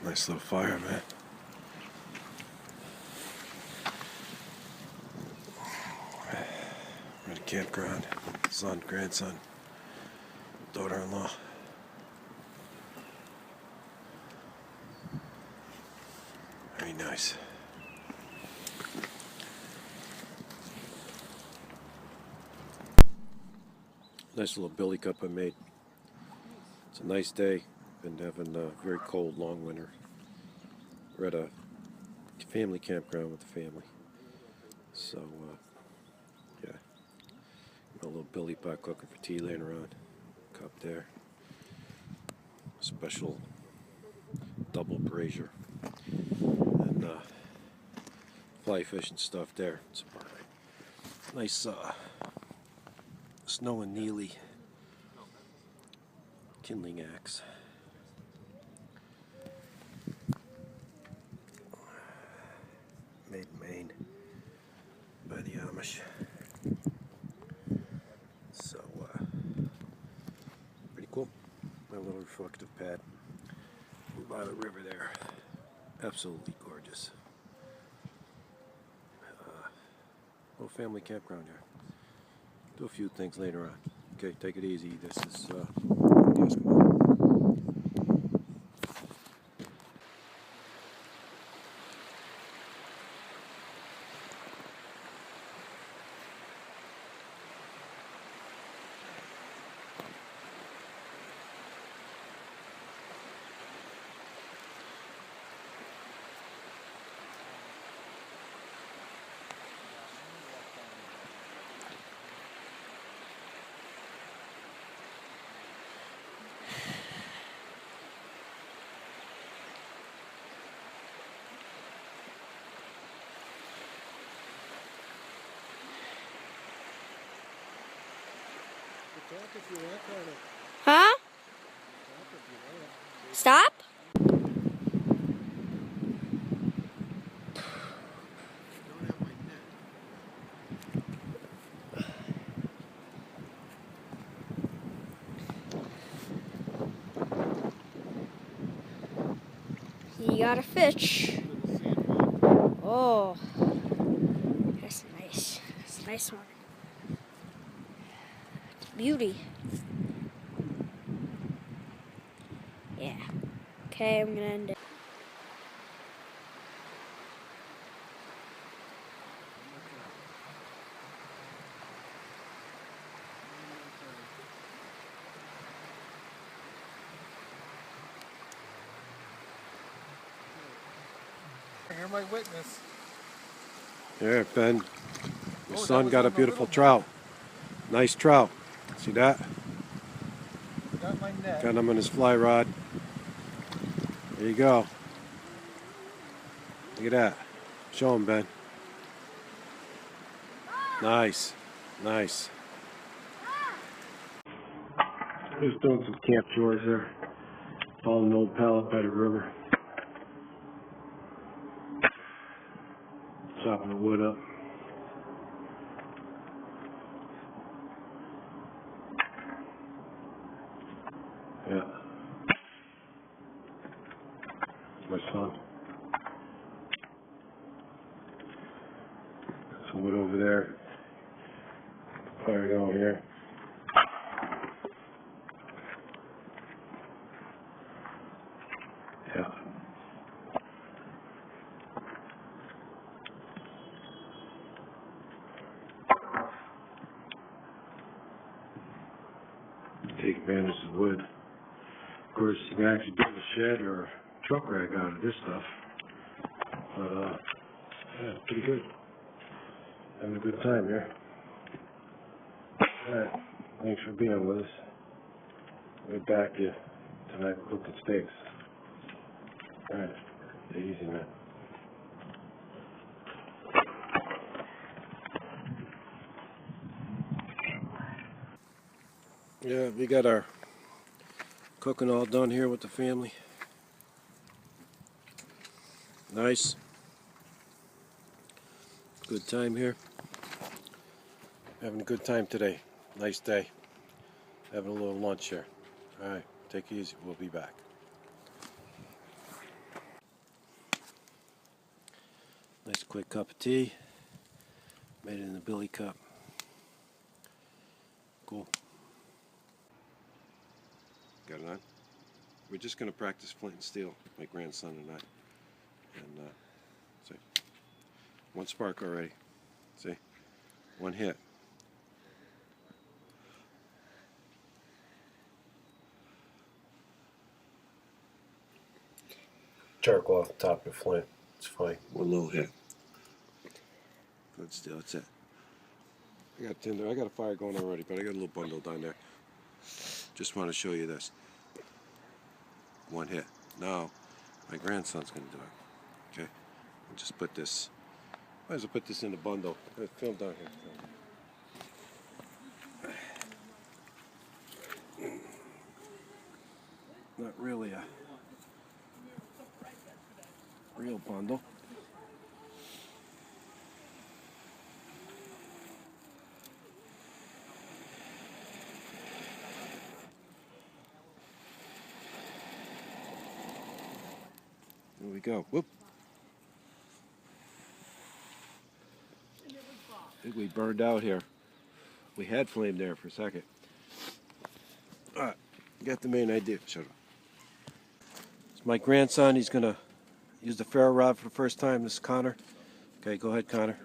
Nice little fire, man. We're at a campground. Son, grandson, daughter-in-law. Very nice. Nice little billy cup I made. It's a nice day. Been having a very cold, long winter. We're at a family campground with the family. So, yeah. Got a little billy pot cooking for tea laying around. Cup there. Special double brazier. And fly fishing stuff there. It's a nice Snow and Nealley kindling axe. Made in Maine by the Amish. So, pretty cool. My little reflective pad by the river there. Absolutely gorgeous. Little family campground here. Do a few things later on. Okay, take it easy. This is Eskimo. Huh? Stop? You got a fish. Oh, that's nice. That's a nice one. It's a beauty. Yeah. Okay, I'm gonna end it. You're my witness. There, Ben. Your son got a beautiful trout. Nice trout. See that? Got my net. Got him on his fly rod. There you go. Look at that. Show him, Ben. Nice. Nice. Just doing some camp chores there. Hauling an old pallet by the river. Chopping the wood up. Yeah. My son. Some wood over there. Fire going here. Yeah. Take advantage of the wood. Of course, you can actually build a shed or a truck rack out of this stuff. But, yeah, pretty good. Having a good time here. Alright, thanks for being with us. We'll get back to you tonight cooking steaks. Alright, take it easy, man. Yeah, we got our cooking all done here with the family. Nice. Good time here. Having a good time today. Nice day. Having a little lunch here. Alright, take it easy. We'll be back. Nice quick cup of tea. Made it in the billy cup. Cool. Got it on? We're just going to practice flint and steel, my grandson and I. And see, one spark already. See, one hit. Charcoal off the top of the flint. It's fine. One little hit. Flint steel. That's it. I got tinder. I got a fire going already, but I got a little bundle down there. Just want to show you this. One hit. Now, my grandson's going to do it. Okay? I'll just put this. Might as well put this in the bundle. Film down here. Not really a real bundle. Here we go. Whoop. I think we burned out here. We had flame there for a second. Alright, got the main idea. Shut up. It's my grandson. He's going to use the ferro rod for the first time. This is Connor. Okay, go ahead, Connor.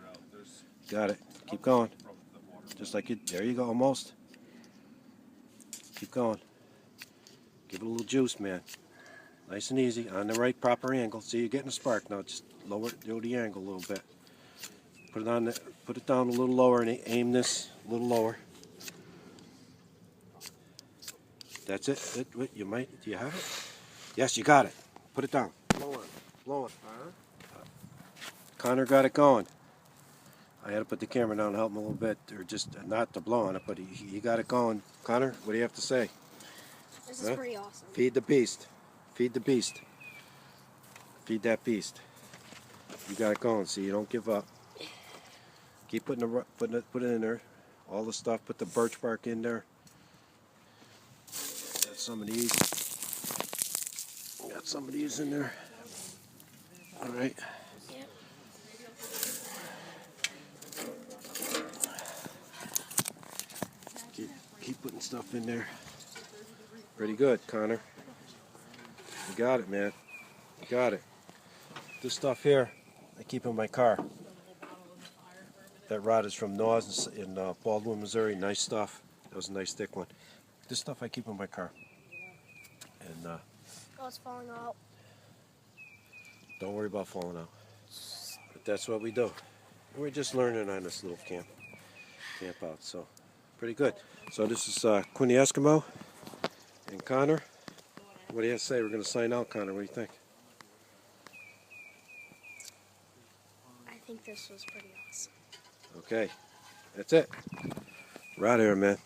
Got it. Keep going. Just like it. There you go, almost. Keep going. Give it a little juice, man. Nice and easy, on the right proper angle. See, you're getting a spark now. Just lower the angle a little bit. Put it on. Put it down a little lower and aim this a little lower. That's it. You might. Do you have it? Yes, you got it. Put it down. Blow on. Blow it. Connor got it going. I had to put the camera down to help him a little bit, or just not to blow on it, but he got it going. Connor, what do you have to say? This is pretty awesome. Feed the beast. Feed the beast. Feed that beast. You got it going. See, you don't give up. Keep put it in there. All the stuff. Put the birch bark in there. Got some of these. Got some of these in there. All right. Yep. Keep putting stuff in there. Pretty good, Connor. You got it, man. You got it. This stuff here, I keep in my car. That rod is from Knaus in Baldwin, Missouri. Nice stuff. That was a nice thick one. This stuff I keep in my car. And Oh, it's falling out. don't worry about falling out. But that's what we do. We're just learning on this little camp out. So pretty good. So this is Quinn the Eskimo and Connor. What do you have to say? We're going to sign out, Connor. What do you think? I think this was pretty awesome. Okay. That's it. We're out of here, man.